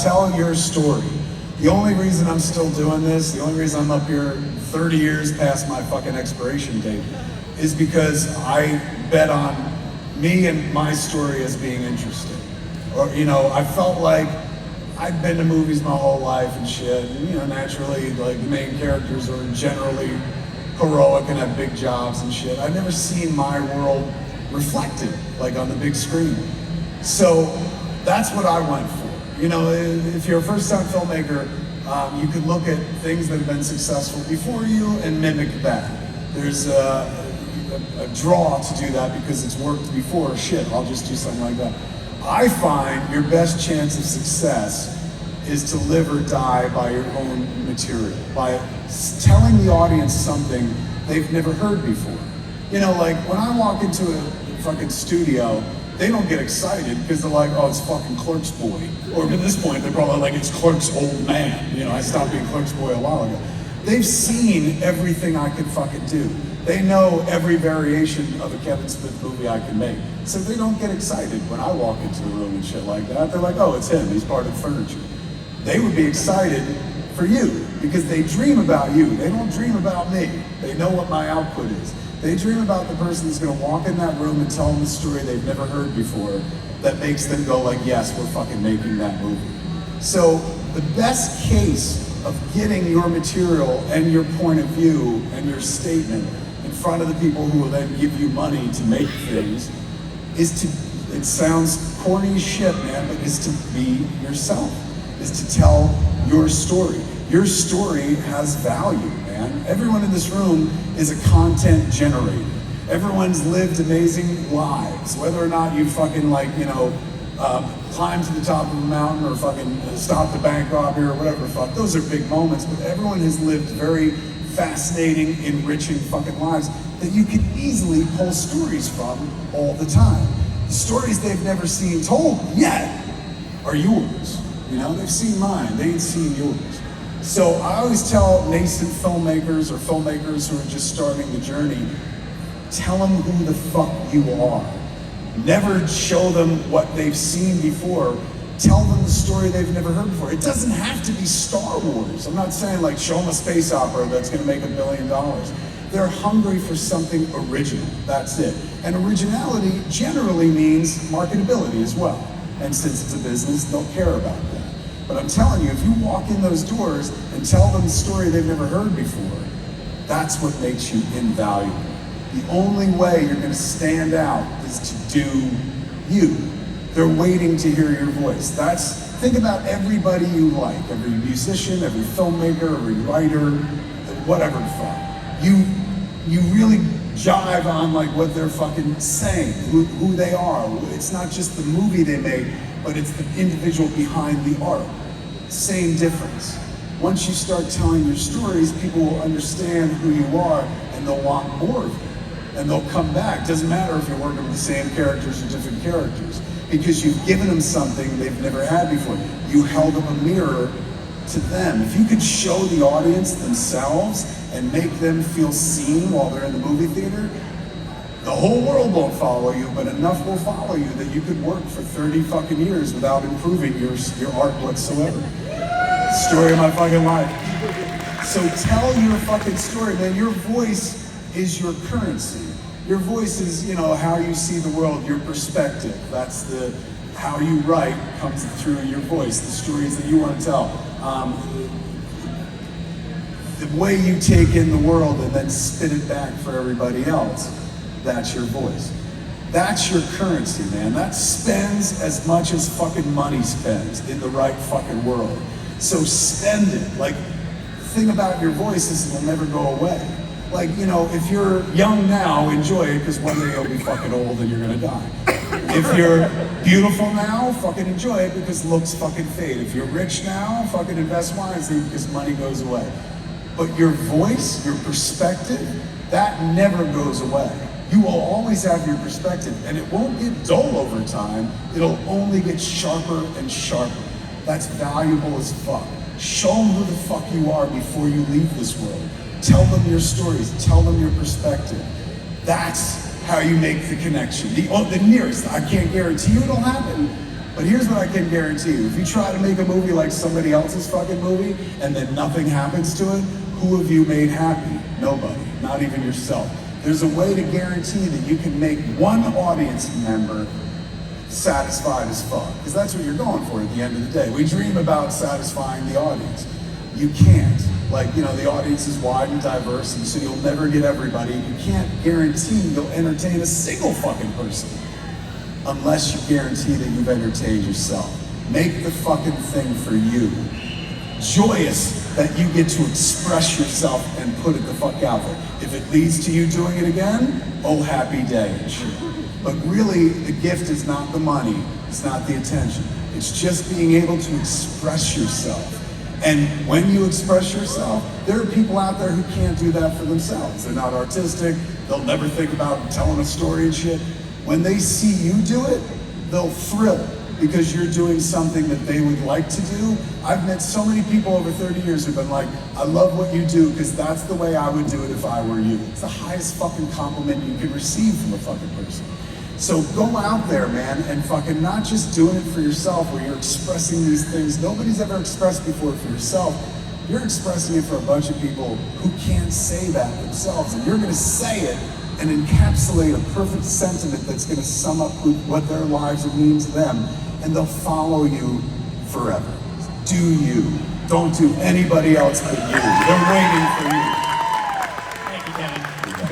Tell your story. The only reason I'm still doing this, the only reason I'm up here 30 years past my fucking expiration date, is because I bet on me and my story as being interesting. Or, you know, I felt like I'd been to movies my whole life and shit, and, you know, naturally, like, the main characters are generally heroic and have big jobs and shit. I've never seen my world reflected, like, on the big screen. So that's what I went for. You know, if you're a first-time filmmaker, you could look at things that have been successful before you and mimic that. There's a draw to do that because it's worked before. Shit, I'll just do something like that. I find your best chance of success is to live or die by your own material, by telling the audience something they've never heard before. You know, like when I walk into a fucking studio, they don't get excited because they're like, oh, it's fucking Clerk's boy. Or at this point, they're probably like, it's Clerk's old man. You know, I stopped being Clerk's boy a while ago. They've seen everything I could fucking do. They know every variation of a Kevin Smith movie I can make. So they don't get excited when I walk into the room and shit like that. They're like, oh, it's him, he's part of the furniture. They would be excited for you because they dream about you. They don't dream about me. They know what my output is. They dream about the person that's gonna walk in that room and tell them a story they've never heard before that makes them go like, yes, we're fucking making that movie. So the best case of getting your material and your point of view and your statement in front of the people who will then give you money to make things is to, it sounds corny as shit, man, but is to be yourself, is to tell your story. Your story has value, man. Everyone in this room is a content generator. Everyone's lived amazing lives, whether or not you fucking like, you know, climb to the top of a mountain or fucking stop the bank robbery or whatever the fuck. Those are big moments, but everyone has lived very fascinating, enriching fucking lives that you can easily pull stories from all the time. The stories they've never seen told yet are yours. You know, they've seen mine, they ain't seen yours. So I always tell nascent filmmakers or filmmakers who are just starting the journey, tell them who the fuck you are. Never show them what they've seen before. Tell them the story they've never heard before. It doesn't have to be Star Wars. I'm not saying like show them a space opera that's gonna make $1 billion. They're hungry for something original, that's it. And originality generally means marketability as well. And since it's a business, they'll care about that. But I'm telling you, if you walk in those doors and tell them a story they've never heard before, that's what makes you invaluable. The only way you're gonna stand out is to do you. They're waiting to hear your voice. Think about everybody you like, every musician, every filmmaker, every writer, whatever the fuck. You really jive on like what they're fucking saying, who they are. It's not just the movie they made, but it's the individual behind the art. Same difference. Once you start telling your stories, people will understand who you are and they'll want more of you. And they'll come back. Doesn't matter if you're working with the same characters or different characters, because you've given them something they've never had before. You held up a mirror to them. If you could show the audience themselves and make them feel seen while they're in the movie theater, the whole world won't follow you, but enough will follow you that you could work for 30 fucking years without improving your art whatsoever. Story of my fucking life. So tell your fucking story, man. Your voice is your currency. Your voice is, you know, how you see the world, your perspective. That's how you write comes through your voice, the stories that you want to tell. The way you take in the world and then spit it back for everybody else, that's your voice. That's your currency, man. That spends as much as fucking money spends in the right fucking world. So spend it. Like, the thing about your voice is it'll never go away. Like, you know, if you're young now, enjoy it, because one day you'll be fucking old and you're gonna die. If you're beautiful now, fucking enjoy it, because looks fucking fade. If you're rich now, fucking invest wisely, because money goes away. But your voice, your perspective, that never goes away. You will always have your perspective, and it won't get dull over time. It'll only get sharper and sharper. That's valuable as fuck. Show them who the fuck you are before you leave this world. Tell them your stories, tell them your perspective. That's how you make the connection. The nearest, I can't guarantee you it'll happen, But here's what I can guarantee you. If you try to make a movie like somebody else's fucking movie and then nothing happens to it, who have you made happy? Nobody, not even yourself. There's a way to guarantee that you can make one audience member satisfied as fuck, because that's what you're going for at the end of the day. We dream about satisfying the audience. You can't. Like, you know, the audience is wide and diverse, and so you'll never get everybody. You can't guarantee you'll entertain a single fucking person unless you guarantee that you've entertained yourself. Make the fucking thing for you. Joyous that you get to express yourself and put it the fuck out there. If it leads to you doing it again, oh happy day and shit. But really, the gift is not the money, it's not the attention. It's just being able to express yourself. And when you express yourself, there are people out there who can't do that for themselves. They're not artistic, they'll never think about telling a story and shit. When they see you do it, they'll thrill because you're doing something that they would like to do. I've met so many people over 30 years who've been like, I love what you do because that's the way I would do it if I were you. It's the highest fucking compliment you can receive from a fucking person. So go out there, man, and fucking not just doing it for yourself where you're expressing these things nobody's ever expressed before for yourself. You're expressing it for a bunch of people who can't say that themselves, and you're gonna say it and encapsulate a perfect sentiment that's gonna sum up what their lives would mean to them, and they'll follow you forever. Do you. Don't do anybody else but you. They're waiting for you.